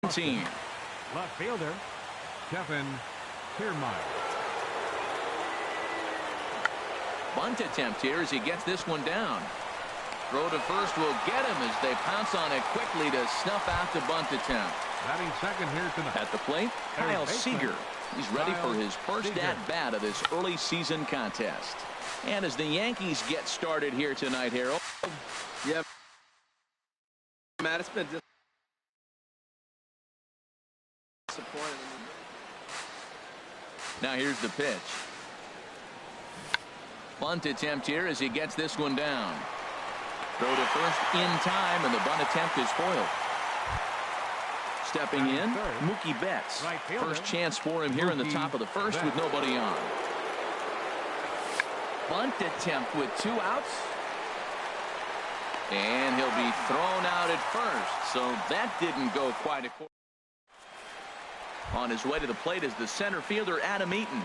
team. Left fielder, Kevin Kiermaier. Bunt attempt here as he gets this one down. Throw to first will get him as they pounce on it quickly to snuff out the bunt attempt. Batting second here tonight. At the plate, Kyle Seager. He's ready for his first at-bat of this early season contest. And as the Yankees get started here tonight, Harold. Yeah, Matt, it's been disappointing. Now here's the pitch. Bunt attempt here as he gets this one down. Throw to first in time, and the bunt attempt is foiled. Stepping in, Mookie Betts. First chance for him here in the top of the first with nobody on. Bunt attempt with 2 outs. And he'll be thrown out at first, so that didn't go quite according. On his way to the plate is the center fielder, Adam Eaton.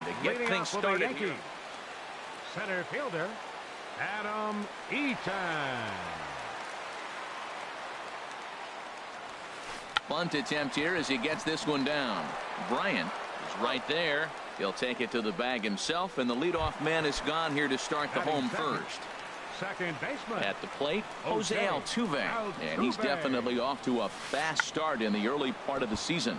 To get things started here. Center fielder, Adam Eaton. Bunt attempt here as he gets this one down. Bryant is right there. He'll take it to the bag himself, and the leadoff man is gone here to start the home first. Second baseman. At the plate, Jose Altuve. And he's definitely off to a fast start in the early part of the season.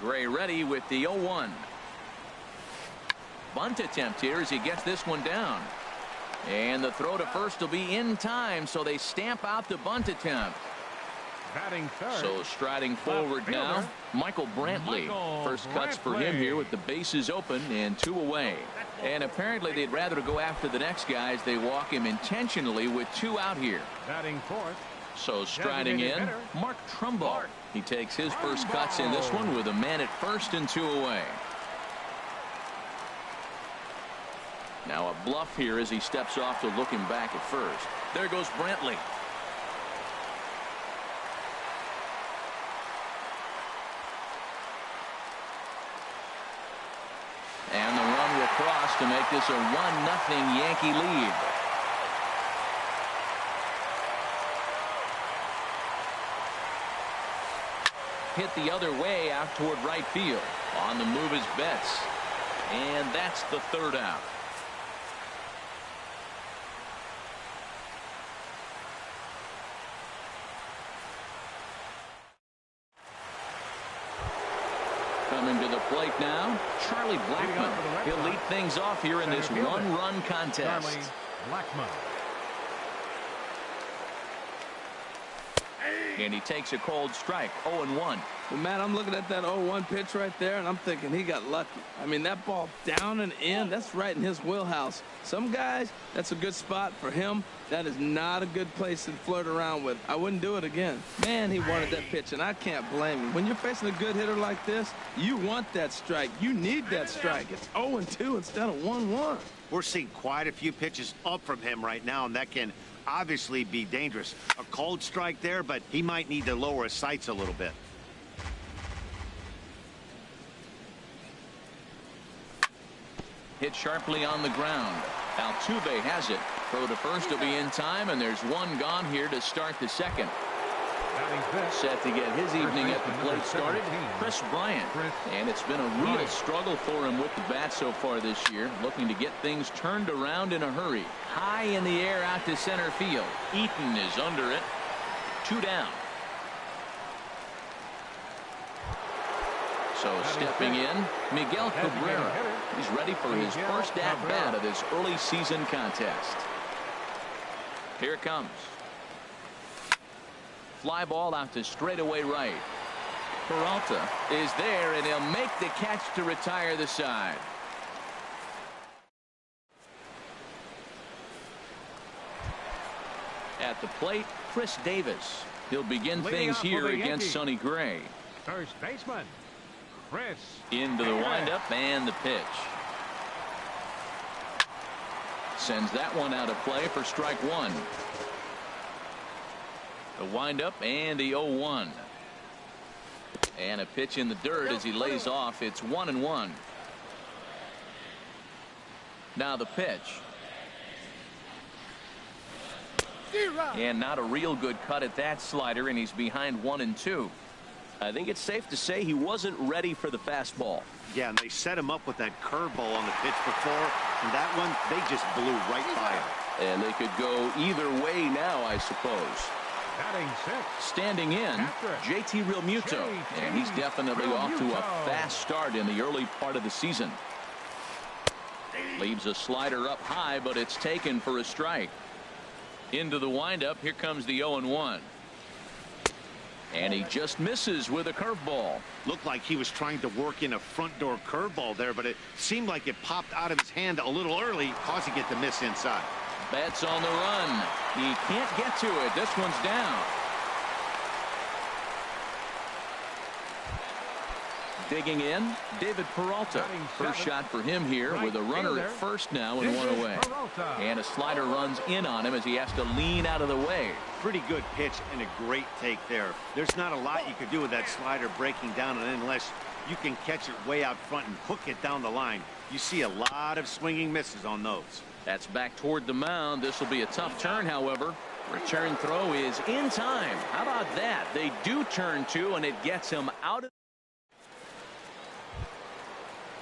Gray ready with the 0-1. Bunt attempt here as he gets this one down. And the throw to first will be in time, so they stamp out the bunt attempt. Batting third. So striding forward now, Michael Brantley. First cuts for him here with the bases open and 2 away. And apparently they'd rather go after the next guy as they walk him intentionally with 2 out here. Batting fourth. So striding in, Mark Trumbo. He takes his first cuts in this one with a man at first and 2 away. Now a bluff here as he steps off to look him back at first. There goes Brantley. And the run will cross to make this a 1-0 Yankee lead. Hit the other way out toward right field. On the move is Betts. And that's the 3rd out. Coming to the plate now, Charlie Blackmon. He'll lead things off here in this one-run contest. Charlie Blackmon. And he takes a cold strike, 0-1. Well, Matt, I'm looking at that 0-1 pitch right there, and I'm thinking he got lucky. I mean, that ball down and in, that's right in his wheelhouse. Some guys, that's a good spot for him. That is not a good place to flirt around with. I wouldn't do it again. Man, he wanted that pitch, and I can't blame him. When you're facing a good hitter like this, you want that strike. You need that strike. It's 0-2 instead of 1-1. We're seeing quite a few pitches up from him right now, and that can obviously be dangerous. A cold strike there, but he might need to lower his sights a little bit. Hit sharply on the ground. Altuve has it. Throw to first will be in time, and there's one gone here to start the second. Set to get his evening at the plate started, Chris Bryant. And it's been a real struggle for him with the bat so far this year, looking to get things turned around in a hurry. High in the air out to center field. Eaton is under it. 2 down. So stepping in, Miguel Cabrera. He's ready for his first at-bat of this early season contest. Here it comes. Fly ball out to straightaway right. Peralta is there, and he'll make the catch to retire the side. At the plate, Chris Davis. He'll begin things here against Sonny Gray. First baseman, Chris. Into the windup and the pitch. Sends that one out of play for strike 1. The windup and the 0-1. And a pitch in the dirt as he lays off. It's 1-1. Now the pitch. And not a real good cut at that slider, and he's behind 1-2. I think it's safe to say he wasn't ready for the fastball. Yeah, and they set him up with that curveball on the pitch before, and that one, they just blew right by him. And they could go either way now, I suppose. Batting six. Standing in, JT Realmuto, and he's definitely off to a fast start in the early part of the season. Leaves a slider up high, but it's taken for a strike. Into the windup, here comes the 0-1. And he just misses with a curveball. Looked like he was trying to work in a front door curveball there, but it seemed like it popped out of his hand a little early, causing it to miss inside. Betts on the run. He can't get to it. This one's down. Digging in, David Peralta. First shot for him here with a runner at first now and one away. And a slider runs in on him as he has to lean out of the way. Pretty good pitch and a great take there. There's not a lot you could do with that slider breaking down, and unless you can catch it way out front and hook it down the line, you see a lot of swinging misses on those. That's back toward the mound. This will be a tough turn, however. Return throw is in time. How about that? They do turn two, and it gets him out of.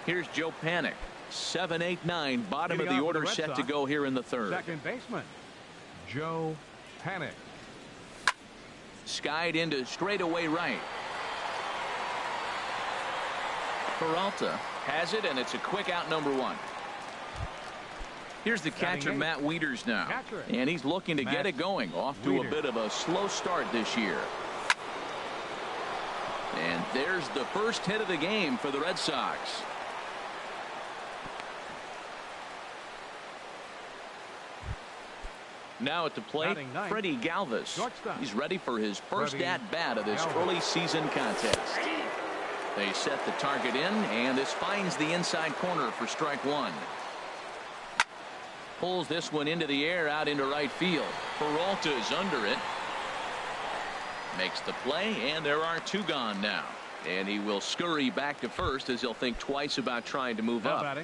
Here's Joe Panik. 7, 8, 9. Bottom of the order set to go here in the third. Second baseman, Joe Panik. Skied into straightaway right. Peralta has it, and it's a quick out, number 1. Here's the catcher, Matt Wieters, now. And he's looking to get it going. Off to a bit of a slow start this year. And there's the first hit of the game for the Red Sox. Now at the plate, Freddie Galvis. He's ready for his first at-bat of this early season contest. They set the target in, and this finds the inside corner for strike 1. Pulls this one into the air out into right field. Peralta's under it. Makes the play, and there are 2 gone now. And he will scurry back to first as he'll think twice about trying to move up.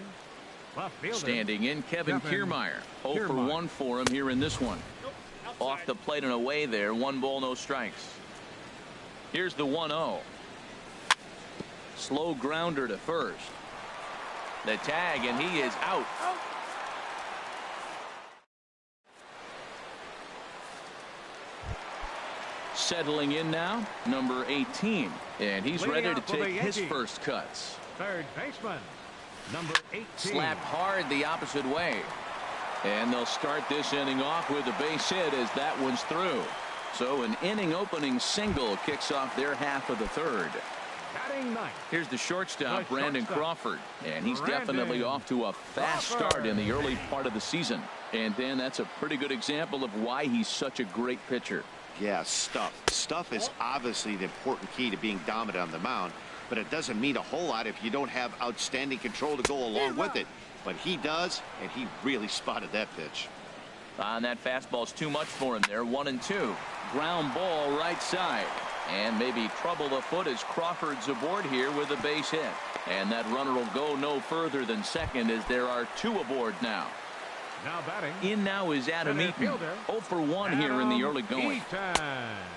Standing in, Kevin Kiermaier. 0 for 1 for him here in this one. Off the plate and away there. 1 ball, no strikes. Here's the 1-0. Slow grounder to first. The tag, and he is out. Settling in now, number 18. And he's ready to take his first cuts. Third baseman, number 18. Slapped hard the opposite way. And they'll start this inning off with a base hit as that one's through. So an inning opening single kicks off their half of the third. Here's the shortstop, Brandon Crawford. And he's definitely off to a fast start in the early part of the season. And Dan, that's a pretty good example of why he's such a great pitcher. Yeah, stuff. Stuff is obviously the important key to being dominant on the mound, but it doesn't mean a whole lot if you don't have outstanding control to go along with it. But he does, and he really spotted that pitch. And that fastball's too much for him there. 1-2. Ground ball right side. And maybe trouble afoot as Crawford's aboard here with a base hit. And that runner will go no further than second as there are 2 aboard now. Now batting. In now is Adam Eaton. 0 for 1 here in the early going.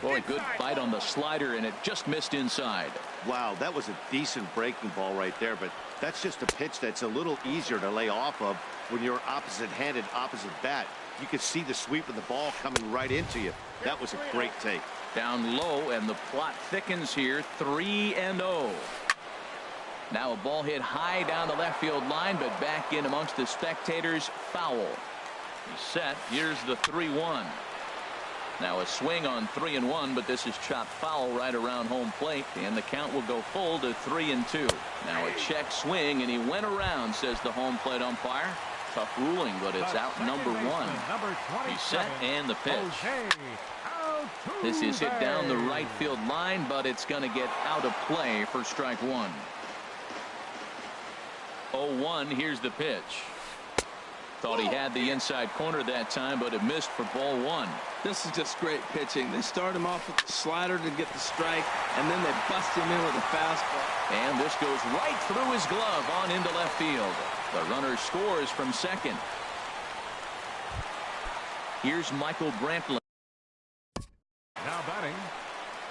Boy, good fight on the slider, and it just missed inside. Wow, that was a decent breaking ball right there, but that's just a pitch that's a little easier to lay off of when you're opposite-handed, opposite bat. You can see the sweep of the ball coming right into you. That was a great take. Down low, and the plot thickens here. 3-0. Now a ball hit high down the left field line, but back in amongst the spectators. Foul. He's set. Here's the 3-1. Now a swing on 3-1, but this is chopped foul right around home plate, and the count will go full to 3-2. Now a check swing, and he went around, says the home plate umpire. Tough ruling, but it's out number 1. He's set, and the pitch. This is hit down the right field line, but it's going to get out of play for strike 1. 0-1. Here's the pitch. Thought he had the inside corner that time, but it missed for ball one. This is just great pitching. They start him off with the slider to get the strike, and then they bust him in with a fastball. And this goes right through his glove on into left field. The runner scores from second. Here's Michael Brantley. Now batting,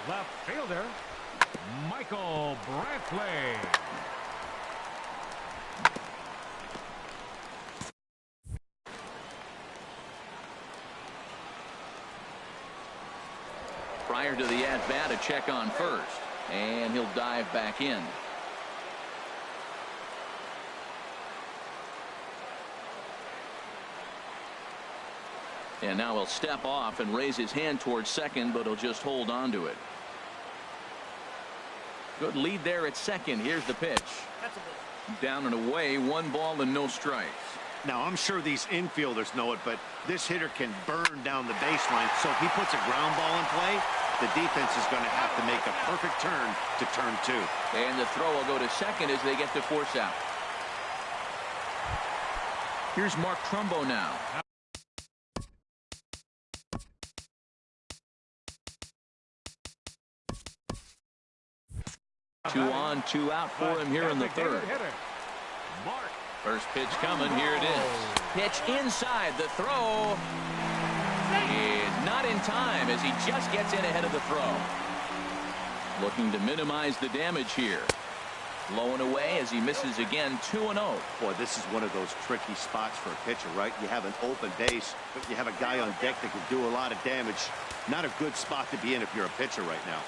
left fielder, Michael Brantley. Prior to the at-bat, a check on first, and he'll dive back in. And now he'll step off and raise his hand towards second, but he'll just hold on to it. Good lead there at second. Here's the pitch. Down and away, 1 ball and no strikes. Now, I'm sure these infielders know it, but this hitter can burn down the baseline. So if he puts a ground ball in play, the defense is going to have to make a perfect turn to turn 2. And the throw will go to second as they get the force out. Here's Mark Trumbo now. Two on, 2 out for him here in the third. First pitch coming. Here it is. Pitch inside. The throw is not in time as he just gets in ahead of the throw. Looking to minimize the damage here. Low and away as he misses again. 2-0. Boy, this is one of those tricky spots for a pitcher, right? You have an open base, but you have a guy on deck that can do a lot of damage. Not a good spot to be in if you're a pitcher right now.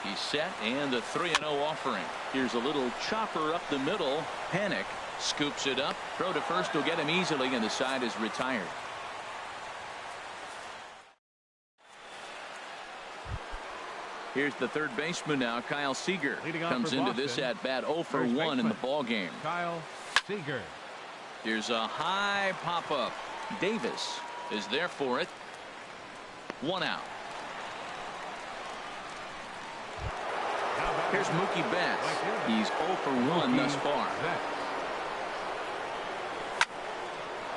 He's set, and a 3-0 offering. Here's a little chopper up the middle. Panic scoops it up. Throw to first will get him easily, and the side is retired. Here's the third baseman now, Kyle Seager. Comes into this at bat 0 for 1 in the ball game. Kyle Seager. Here's a high pop up. Davis is there for it. 1 out. Here's Mookie Betts. He's 0 for 1 thus far.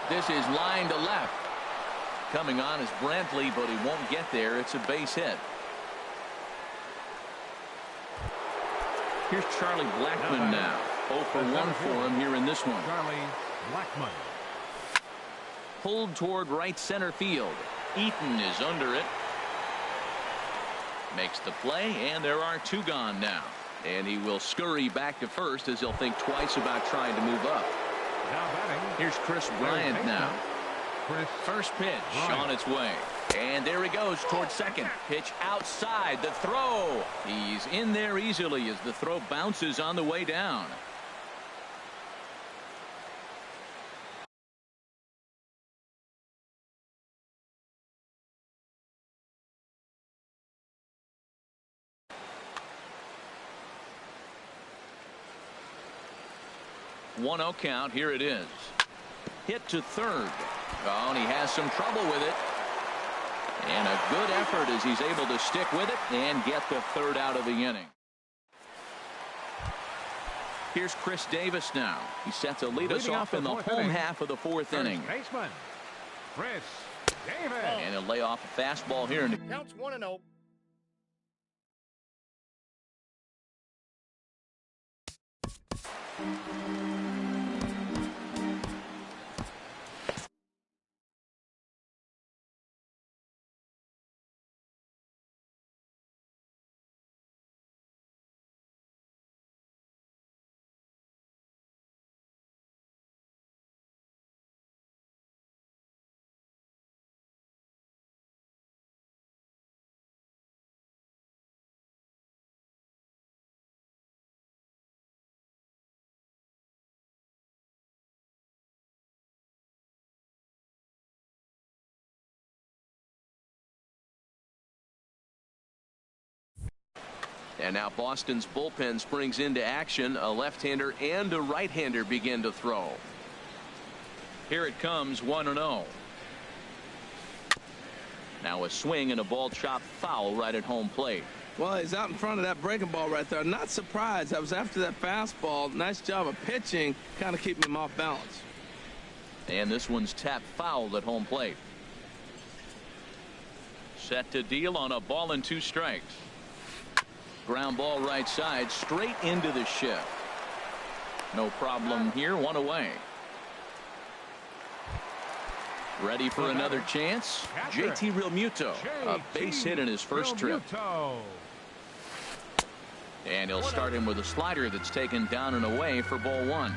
This is line to left. Coming on is Brantley, but he won't get there. It's a base hit. Here's Charlie Blackmon now. 0 for 1 for him here in this one. Charlie Blackmon. Pulled toward right center field. Eaton is under it. Makes the play, and there are 2 gone now. And he will scurry back to first as he'll think twice about trying to move up. Now batting. Here's Chris Bryant now. First pitch on its way. And there he goes towards second. Pitch outside. The throw. He's in there easily as the throw bounces on the way down. One 0 count. Here it is. Hit to third. Oh, and he has some trouble with it. And a good effort as he's able to stick with it and get the third out of the inning. Here's Chris Davis now. He's set to lead us off in the home half of the 4th inning. Baseman Chris Davis. And he'll lay off a fastball here. Counts 1-0. And now Boston's bullpen springs into action. A left-hander and a right-hander begin to throw. Here it comes, 1-0. Now a swing and a ball chopped foul right at home plate. Well, he's out in front of that breaking ball right there. Not surprised. I was after that fastball. Nice job of pitching, kind of keeping him off balance. And this one's tapped foul at home plate. Set to deal on a ball and 2 strikes. Ground ball right side, straight into the shift. No problem here, 1 away. Ready for another chance. JT Realmuto, a base hit in his first trip. And he'll start him with a slider that's taken down and away for ball 1.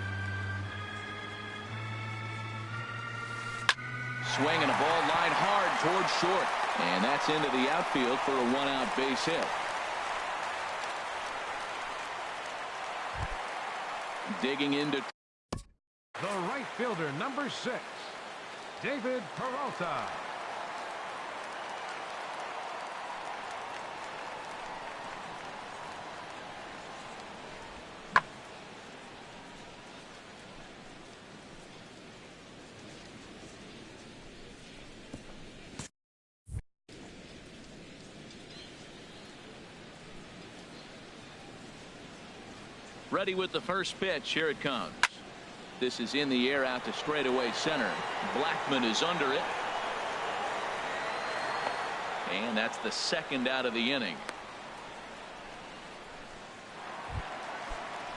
Swing and a ball line hard towards short. And that's into the outfield for a 1-out base hit. Digging into the right fielder, number 6, David Peralta. Ready with the first pitch. Here it comes. This is in the air out to straightaway center. Blackman is under it. And that's the 2nd out of the inning.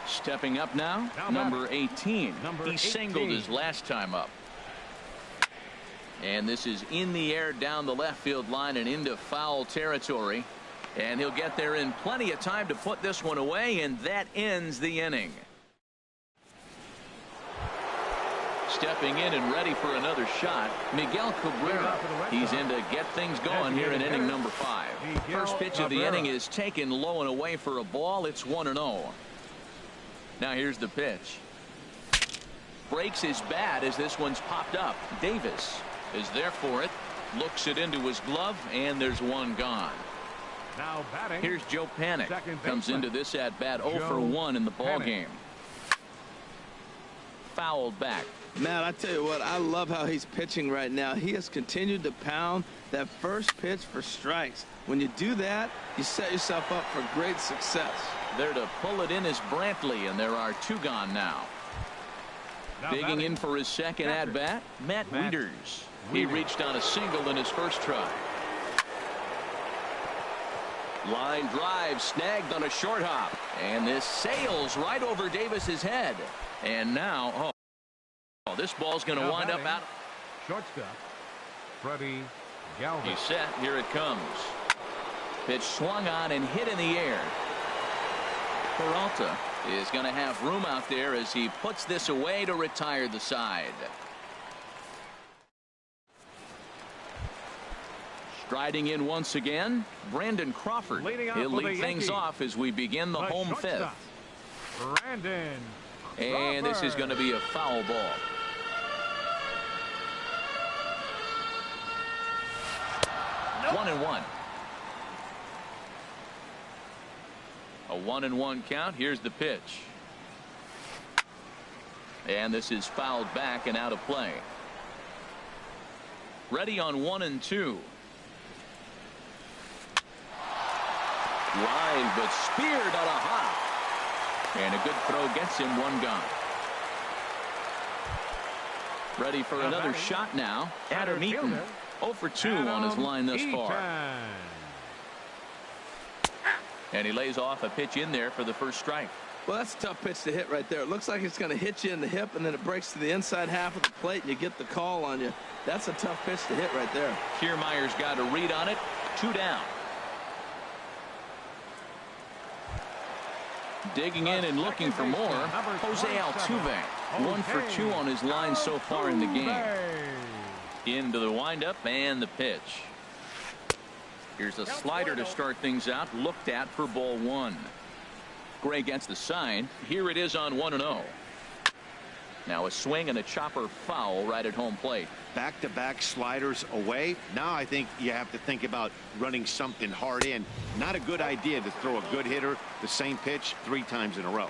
Stepping up now number 18. He singled his last time up. And this is in the air down the left field line and into foul territory. And he'll get there in plenty of time to put this one away, and that ends the inning. Stepping in and ready for another shot, Miguel Cabrera. He's in to get things going here in inning number 5. First pitch of the inning is taken low and away for a ball. It's 1-0. Now here's the pitch. Breaks his bat as this one's popped up. Davis is there for it. Looks it into his glove, and there's one gone. Now batting. Here's Joe Panic. Comes into this at bat 0 for 1 in the ball game. Fouled back. Man, I tell you what, I love how he's pitching right now. He has continued to pound that first pitch for strikes. When you do that, you set yourself up for great success. There to pull it in is Brantley, and there are 2 gone now. Digging in for his second at bat, Matt Wieters. He reached on a single in his first try. Line drive snagged on a short hop, and this sails right over Davis's head. And now, this ball's going to wind up out. Shortstop, Freddie Galvin. He's set. Here it comes. Pitch swung on and hit in the air. Peralta is going to have room out there as he puts this away to retire the side. Striding in once again, Brandon Crawford. He'll lead things off as we begin the home 5th. Brandon And this is going to be a foul ball. Nope. 1-1. A 1-1 count. Here's the pitch. And this is fouled back and out of play. Ready on 1-2. Line, but speared on a hop. And a good throw gets him 1 gone. Ready for another shot now. Adam Eaton. 0 for 2 on his line thus far. And he lays off a pitch in there for the first strike. Well, that's a tough pitch to hit right there. It looks like it's going to hit you in the hip, and then it breaks to the inside half of the plate, and you get the call on you. That's a tough pitch to hit right there. Kiermaier's got a read on it. 2 down. Digging in and looking for more, Jose Altuve. 1 for 2 on his line so far in the game. Into the windup and the pitch. Here's a slider to start things out. Looked at for ball 1. Gray gets the sign. Here it is on 1-0. Now a swing and a chopper foul right at home plate. Back-to-back sliders away. Now I think you have to think about running something hard in. Not a good idea to throw a good hitter the same pitch 3 times in a row.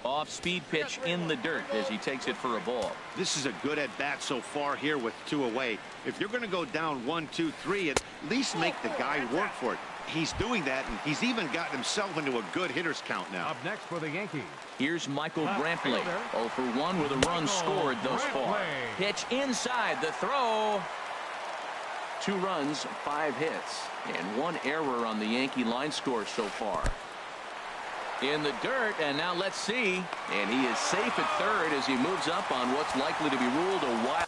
Off-speed pitch in the dirt as he takes it for a ball. This is a good at-bat so far here with 2 away. If you're going to go down 1, 2, 3, at least make the guy work for it. he's doing that, and he's even gotten himself into a good hitter's count now. Up next for the Yankees. Here's Michael Brantley. 0 for 1 with a run scored thus far. Pitch inside, the throw. 2 runs, 5 hits, and 1 error on the Yankee line score so far. In the dirt, and now let's see. And he is safe at third as he moves up on what's likely to be ruled a wild.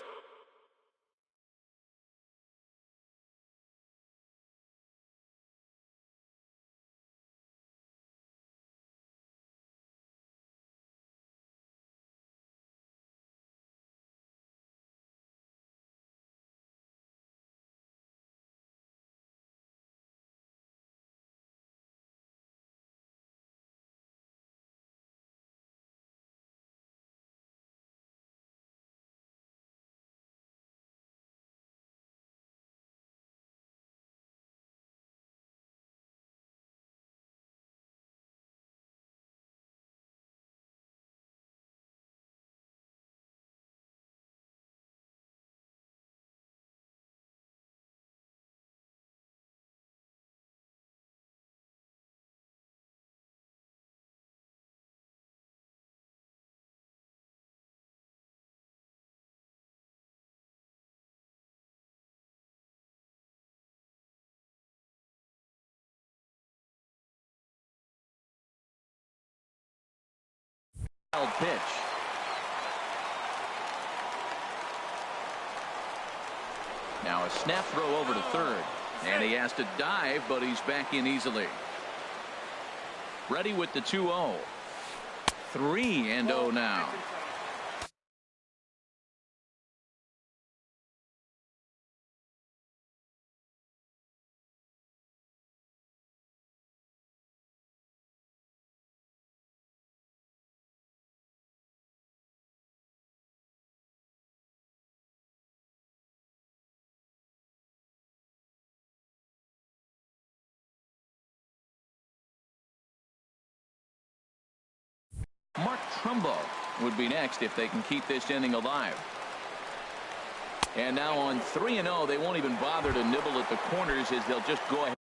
Pitch. Now a snap throw over to third, and he has to dive, but he's back in easily. Ready with the 2-0. 3-0 now. Mark Trumbo would be next if they can keep this inning alive. And now on 3-0, they won't even bother to nibble at the corners as they'll just go ahead.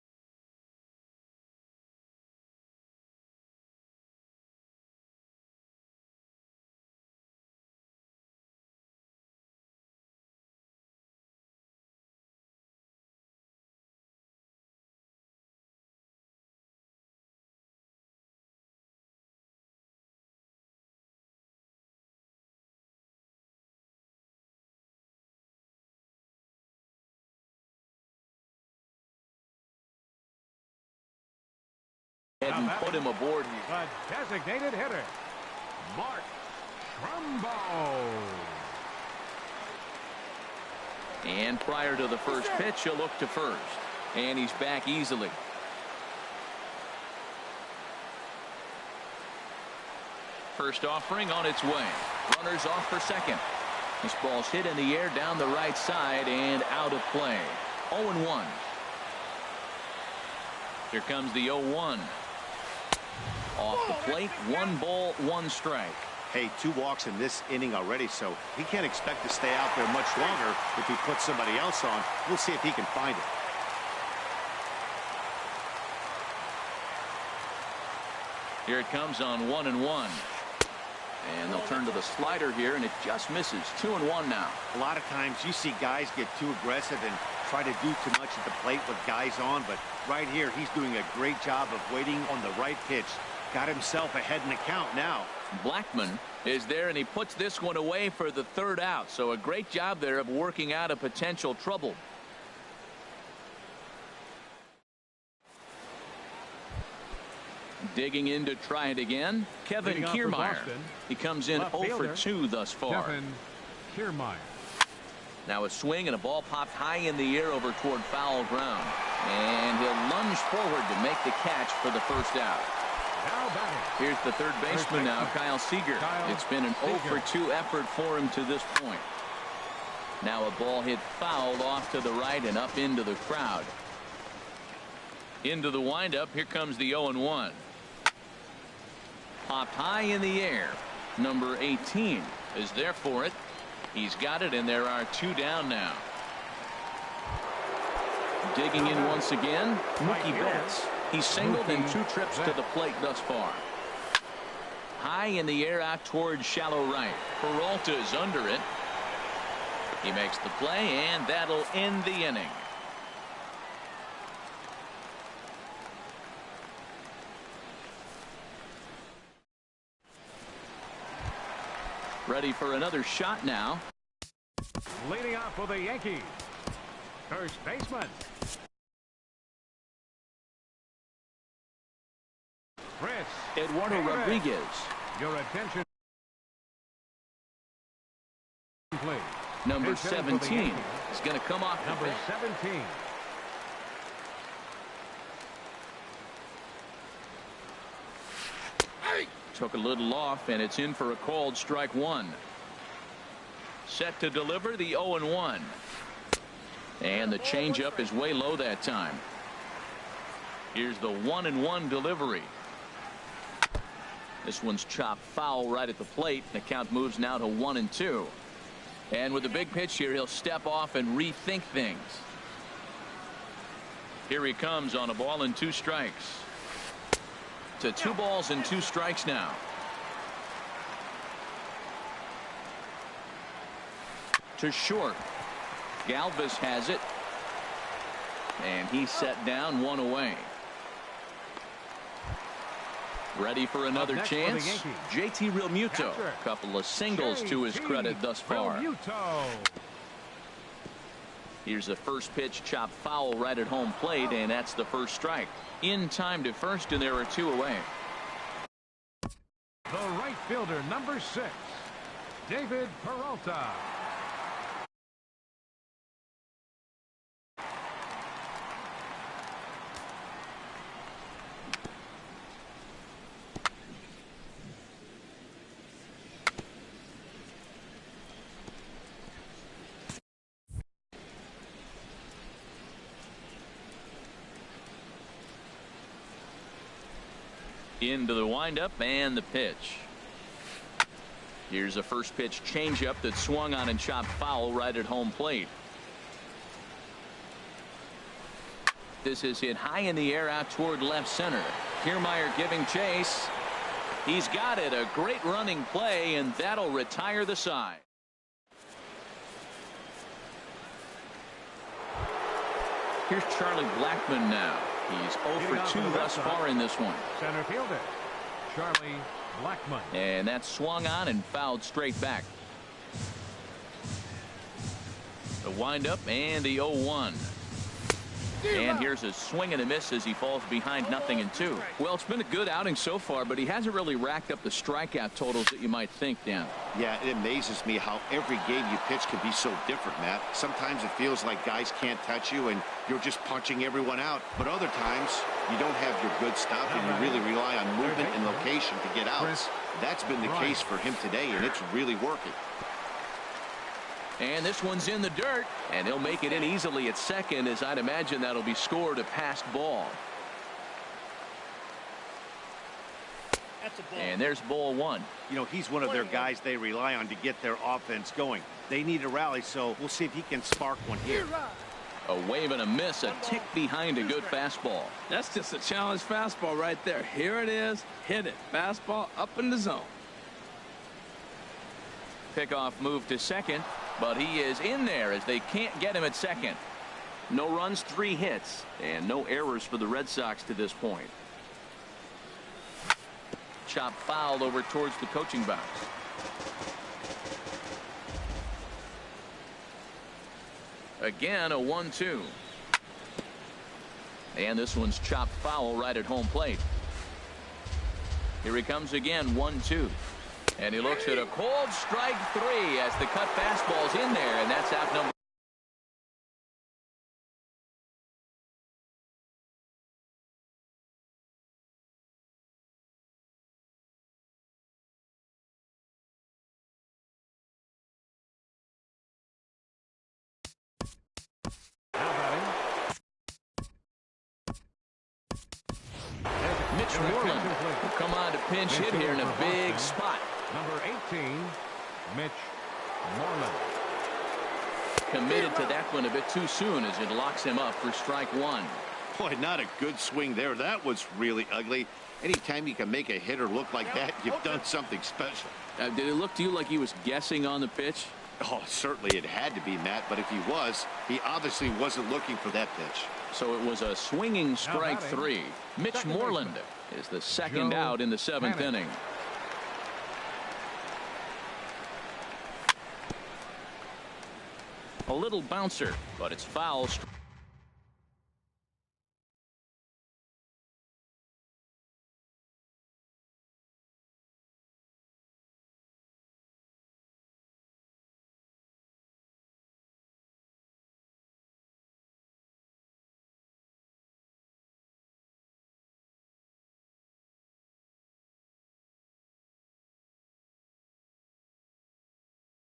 And put him aboard here. The designated hitter, Mark Trumbo. And prior to the first pitch, he'll look to first. And he's back easily. First offering on its way. Runners off for second. This ball's hit in the air down the right side and out of play. 0-1. Here comes the 0-1. Off the plate, 1 ball, 1 strike. Hey, 2 walks in this inning already, so he can't expect to stay out there much longer if he puts somebody else on. We'll see if he can find it. Here it comes on 1-1. And they'll turn to the slider here, and it just misses. 2-1 now. A lot of times you see guys get too aggressive and try to do too much at the plate with guys on, but right here he's doing a great job of waiting on the right pitch. Got himself ahead in the count now. Blackman is there, and he puts this one away for the 3rd out. So a great job there of working out a potential trouble. Digging in to try it again, Kevin Kiermaier. He comes in 0 for 2 thus far. Kevin Kiermaier. Now a swing and a ball popped high in the air over toward foul ground. And he'll lunge forward to make the catch for the 1st out. Here's the 3rd baseman now, Kyle Seager. It's been an 0 for 2 effort for him to this point. Now a ball hit foul off to the right and up into the crowd. Into the windup, here comes the 0-1. Popped high in the air. Number 18 is there for it. He's got it, and there are 2 down now. Digging in once again, Mookie Betts. He's singled in 2 trips to the plate thus far. High in the air out towards shallow right. Peralta's under it. He makes the play, and that'll end the inning. Ready for another shot now. Leading off for the Yankees, first baseman, Eduardo Rodriguez. Your attention, please. Number 17 is going to come off the Number bench. 17. Took a little off, and it's in for a called strike 1. Set to deliver the 0-1. And the changeup is way low that time. Here's the 1-1 delivery. This one's chopped foul right at the plate. The count moves now to 1-2. And with the big pitch here, he'll step off and rethink things. Here he comes on a ball and 2 strikes. To 2 balls and 2 strikes now. To short. Galvis has it. And he's set down 1 away. Ready for another chance. JT Realmuto. A couple of singles to his credit thus far. Here's the first pitch, chopped foul right at home plate, and that's the first strike. In time to first, and there are 2 away. The right fielder, number 6, David Peralta. Into the windup and the pitch. Here's a first pitch changeup that swung on and chopped foul right at home plate. This is hit high in the air out toward left center. Kiermaier giving chase. He's got it. A great running play, and that'll retire the side. Here's Charlie Blackmon now. He's 0 for 2 thus far in this one. Center fielder, Charlie Blackmon. And that's swung on and fouled straight back. The windup and the 0-1. And here's a swing and a miss as he falls behind 0-2. Well, it's been a good outing so far, but he hasn't really racked up the strikeout totals that you might think, Dan. Yeah, it amazes me how every game you pitch can be so different, Matt. Sometimes it feels like guys can't touch you and you're just punching everyone out. But other times you don't have your good stuff and you really rely on movement and location to get outs. That's been the case for him today, and it's really working. And this one's in the dirt, and he'll make it in easily at second, as I'd imagine that'll be scored a passed ball. That's a ball. And there's ball 1. You know, he's one of their guys they rely on to get their offense going. They need a rally, so we'll see if he can spark one here. A wave and a miss, a tick behind a good fastball. That's just a challenge fastball right there. Here it is. Hit it. Fastball up in the zone. Pickoff move to second, but he is in there as they can't get him at second. No runs, 3 hits, and no errors for the Red Sox to this point. Chop fouled over towards the coaching box. Again, a 1-2. And this one's chopped foul right at home plate. Here he comes again, 1-2. And he looks at a cold strike 3 as the cut fastball's in there, and that's out number. Mitch Moreland will come on to pinch hit here in a big spot. Number 18, Mitch Moreland. committed to that one a bit too soon as it locks him up for strike one. Boy, not a good swing there. That was really ugly. Anytime you can make a hitter look like that, you've done something special. Did it look to you like he was guessing on the pitch? Oh, certainly it had to be, Matt, but if he was, he obviously wasn't looking for that pitch. So it was a swinging strike three. Mitch Moreland is the second out in the seventh inning. A little bouncer, but it's foul.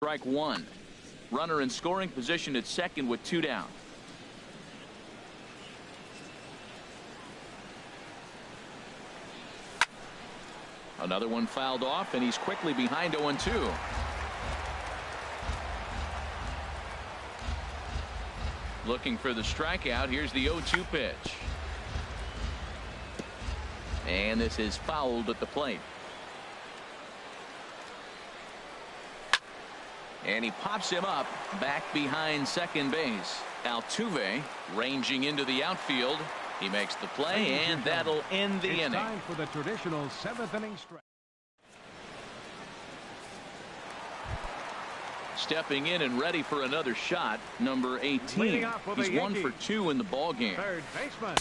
Strike one. Runner in scoring position at second with two down. Another one fouled off, and he's quickly behind 0-2. Looking for the strikeout. Here's the 0-2 pitch. And this is fouled at the plate. And he pops him up back behind second base. Altuve ranging into the outfield. He makes the play, and that'll end the inning. Time for the traditional seventh inning stretch. Stepping in and ready for another shot, number 18. He's 1 for 2 in the ball game. Third baseman.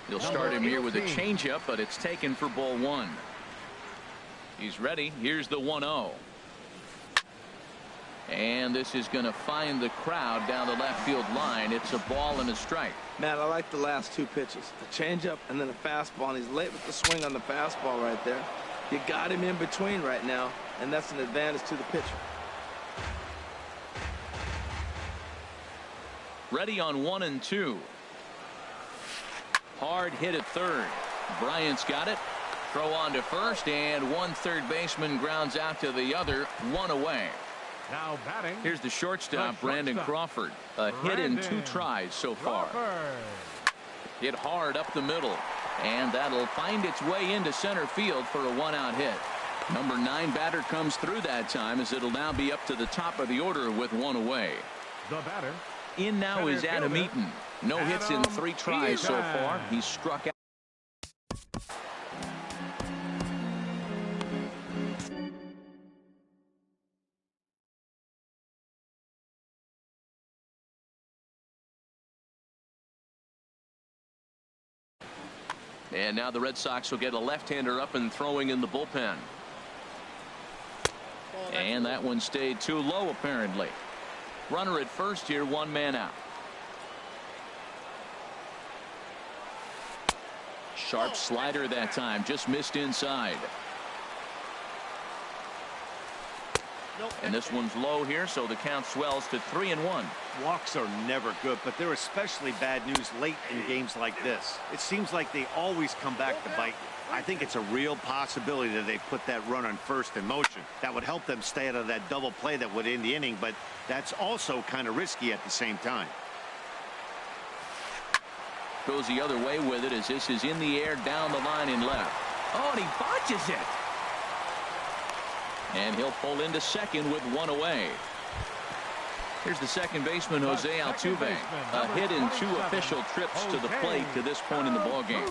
He'll start him here with a changeup, but it's taken for ball one. He's ready. Here's the 1-0. And this is going to find the crowd down the left field line. It's a ball and a strike. Matt, I like the last two pitches. The changeup and then a fastball. And he's late with the swing on the fastball right there. You got him in between right now, and that's an advantage to the pitcher. Ready on 1-2. Hard hit at third. Bryant's got it. Throw on to first, and one third baseman grounds out to the other. One away. Now batting. Here's the shortstop, Brandon Crawford. A hit in 2 tries so far. Hit hard up the middle, and that'll find its way into center field for a 1-out hit. Number 9 batter comes through that time, as it'll now be up to the top of the order with 1 away. The batter. In now is Adam Eaton. No hits in 3 tries so far. He's struck out. And now the Red Sox will get a left-hander up and throwing in the bullpen. And that one stayed too low, apparently. Runner at first here, 1 man out. Sharp slider that time, just missed inside. And this one's low here, so the count swells to 3-1. Walks are never good, but they're especially bad news late in games like this. It seems like they always come back to bite you. I think it's a real possibility that they put that run on first in motion. That would help them stay out of that double play that would end the inning, but that's also kind of risky at the same time. Goes the other way with it as this is in the air down the line in left. Oh, and he botches it. And he'll pull into second with 1 away. Here's the second baseman, Jose Altuve. A hit in 2 official trips to the plate to this point in the ballgame.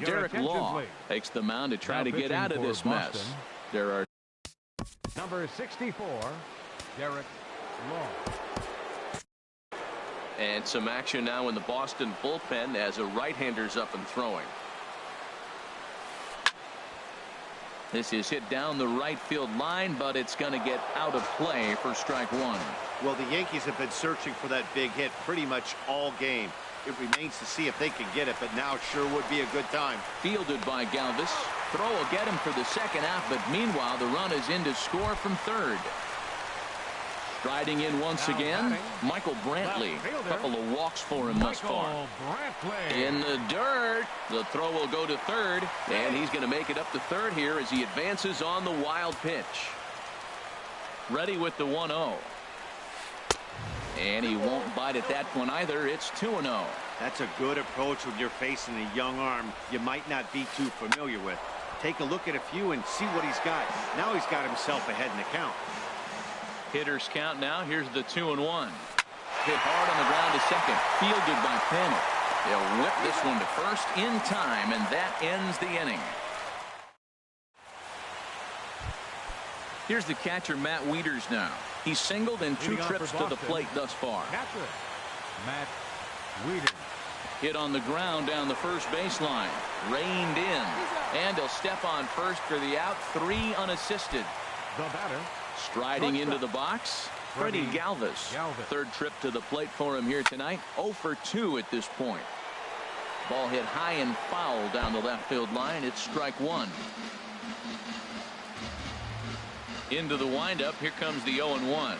Derek Law takes the mound to try to get out of this mess. There are number 64, Derek Law. And some action now in the Boston bullpen as a right-hander's up and throwing. This is hit down the right field line, but it's going to get out of play for strike 1. Well, the Yankees have been searching for that big hit pretty much all game. It remains to see if they can get it, but now sure would be a good time. Fielded by Galvis. Throw will get him for the second out, but meanwhile the run is in to score from third. Striding in once again, Michael Brantley. A couple of walks for him thus far. In the dirt. The throw will go to third, and he's going to make it up to third here as he advances on the wild pitch. Ready with the 1-0. And he won't bite at that one either. It's 2-0. That's a good approach when you're facing a young arm you might not be too familiar with. Take a look at a few and see what he's got. Now he's got himself ahead in the count. Hitters count now. Here's the 2-1. Hit hard on the ground to second. Fielded by Penn. They'll whip this one to first in time, and that ends the inning. Here's the catcher, Matt Wieters now. He's singled in 2 trips to the plate thus far. Catcher, Matt Wieters. Hit on the ground down the first baseline. Reined in. And he'll step on first for the out. 3 unassisted. The batter. Striding into the box, Freddie Galvis. Third trip to the plate for him here tonight. 0 for 2 at this point. Ball hit high and foul down the left field line. It's strike 1. Into the windup. Here comes the 0-1.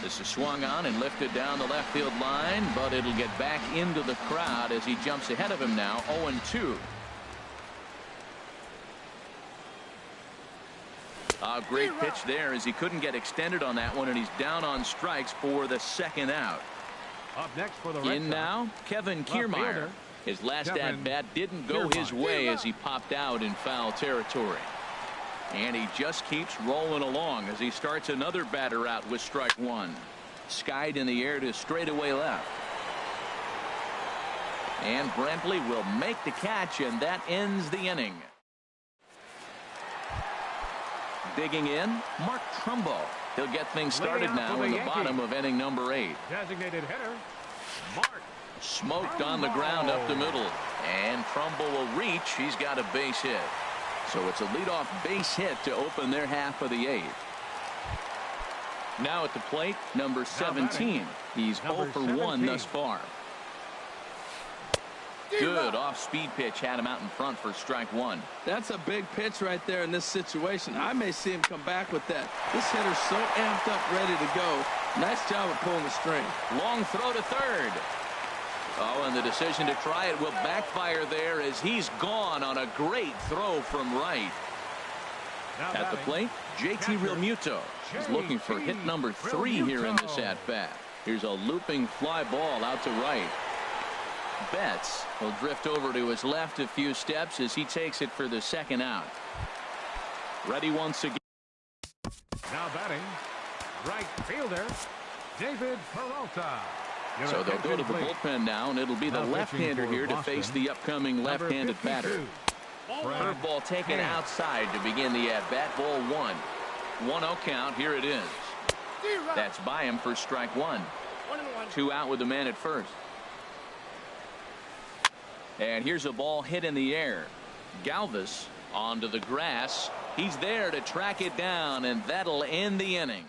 This is swung on and lifted down the left field line, but it'll get back into the crowd as he jumps ahead of him now. 0-2. A great pitch there as he couldn't get extended on that one, and he's down on strikes for the second out. Up next for the Red In Sox, now, Kevin Kiermaier. His last at-bat didn't go his way as he popped out in foul territory. And he just keeps rolling along as he starts another batter out with strike 1. Skied in the air to straightaway left. And Brantley will make the catch, and that ends the inning. Digging in, Mark Trumbo. He'll get things started now in the bottom of inning number 8. designated hitter, Mark. Smoked on the ground up the middle. And Trumbo will reach. He's got a base hit. So it's a leadoff base hit to open their half of the 8th. Now at the plate, number 17. He's 0 for 1 thus far. Good off-speed pitch had him out in front for strike 1. That's a big pitch right there in this situation. I may see him come back with that. This hitter's so amped up, ready to go. Nice job of pulling the string. Long throw to third. Oh, and the decision to try it will backfire there as he's gone on a great throw from right. At the plate, JT Realmuto is looking for hit number 3 here in this at-bat. Here's a looping fly ball out to right. Betts will drift over to his left a few steps as he takes it for the second out. Ready once again. Now batting, right fielder, David Peralta. So they'll go to the bullpen now, and it'll be the left-hander here to face the upcoming left-handed batter. Curveball taken outside to begin the at-bat. Ball 1. 1-0 count. Here it is. That's by him for strike 1. 2 out with the man at first. And here's a ball hit in the air. Galvis onto the grass. He's there to track it down, and that'll end the inning.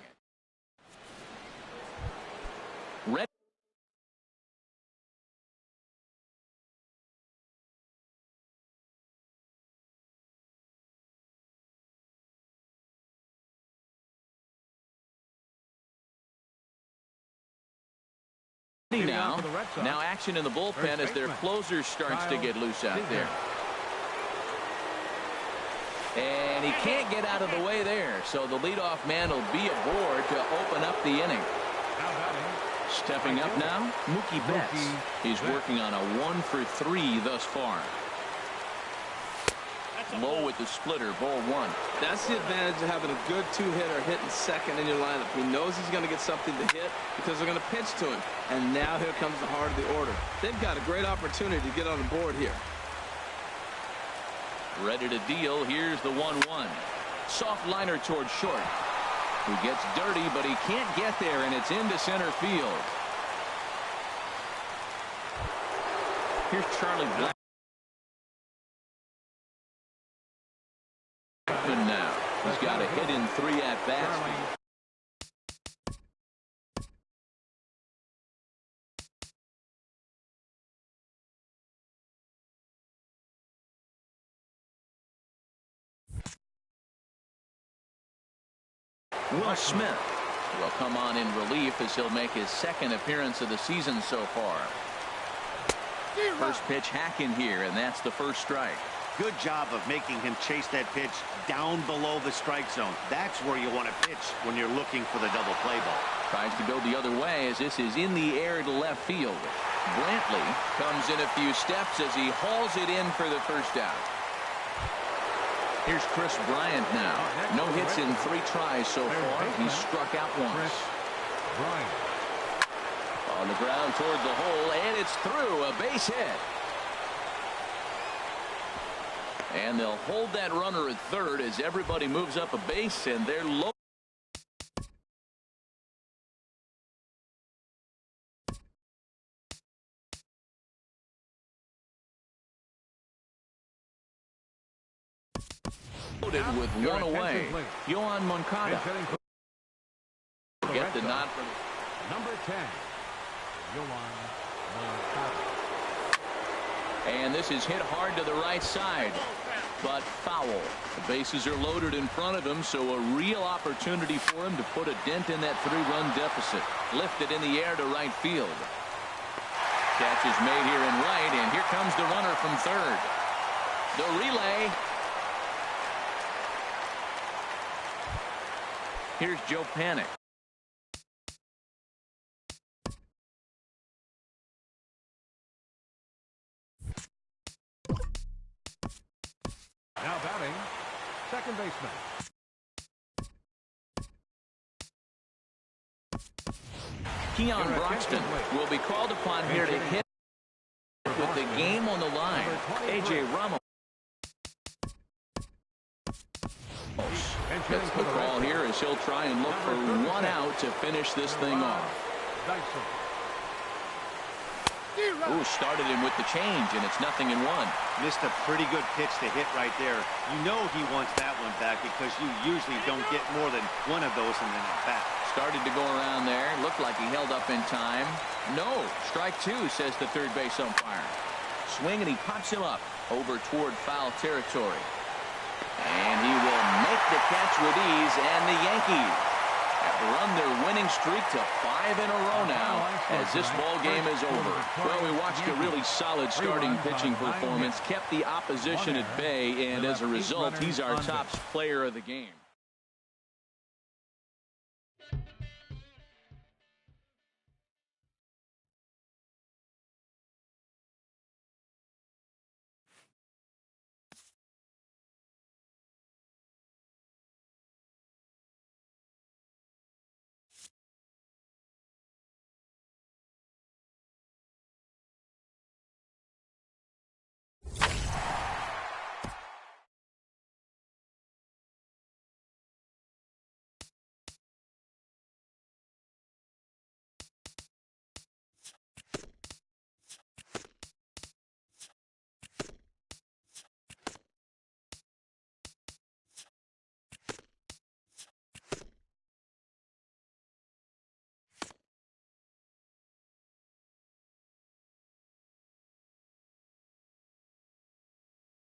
Red Now action in the bullpen as their closer starts to get loose out there. And he can't get out of the way there, so the leadoff man will be aboard to open up the inning. Stepping up now, Mookie Betts. He's working on a 1 for 3 thus far. Low with the splitter, ball 1. That's the advantage of having a good 2-hitter hitting second in your lineup. He knows he's going to get something to hit because they're going to pitch to him. And now here comes the heart of the order. They've got a great opportunity to get on the board here. Ready to deal. Here's the 1-1. Soft liner towards short. Who gets dirty, but he can't get there, and it's into center field. Here's Charlie Black. Now he's got a hit in 3 at-bats. Will Smith will come on in relief as he'll make his second appearance of the season so far. First pitch hacking here, and that's the first strike. Good job of making him chase that pitch down below the strike zone. That's where you want to pitch when you're looking for the double play ball. Tries to go the other way as this is in the air to left field. Brantley comes in a few steps as he hauls it in for the first out. Here's Chris Bryant now. No hits in 3 tries so far. He's struck out once. On the ground toward the hole, and it's through. A base hit. And they'll hold that runner at third as everybody moves up a base, and they're low. With one away, Yohan Moncada get the nod from number 10, Yohan Moncada. And this is hit hard to the right side, but foul. The bases are loaded in front of him, so a real opportunity for him to put a dent in that 3-run deficit. Lifted in the air to right field. Catch is made here in right, and here comes the runner from third. The relay. Here's Joe Panik. Now batting, second baseman. Keon Broxton will be called upon here to hit with the game on the line. A.J. Ramos gets the call here as he'll try and look for one out to finish this thing off. Ooh, started him with the change, and it's 0-1. Missed a pretty good pitch to hit right there. You know he wants that one back because you usually don't get more than one of those in an at-bat. Started to go around there. Looked like he held up in time. No, strike 2, says the third base umpire. Swing, and he pops him up over toward foul territory. And he will make the catch with ease, and the Yankees have run their winning streak to 5 in a row now as this ball game is over. Well, we watched a really solid starting pitching performance, kept the opposition at bay, and as a result, he's our top player of the game.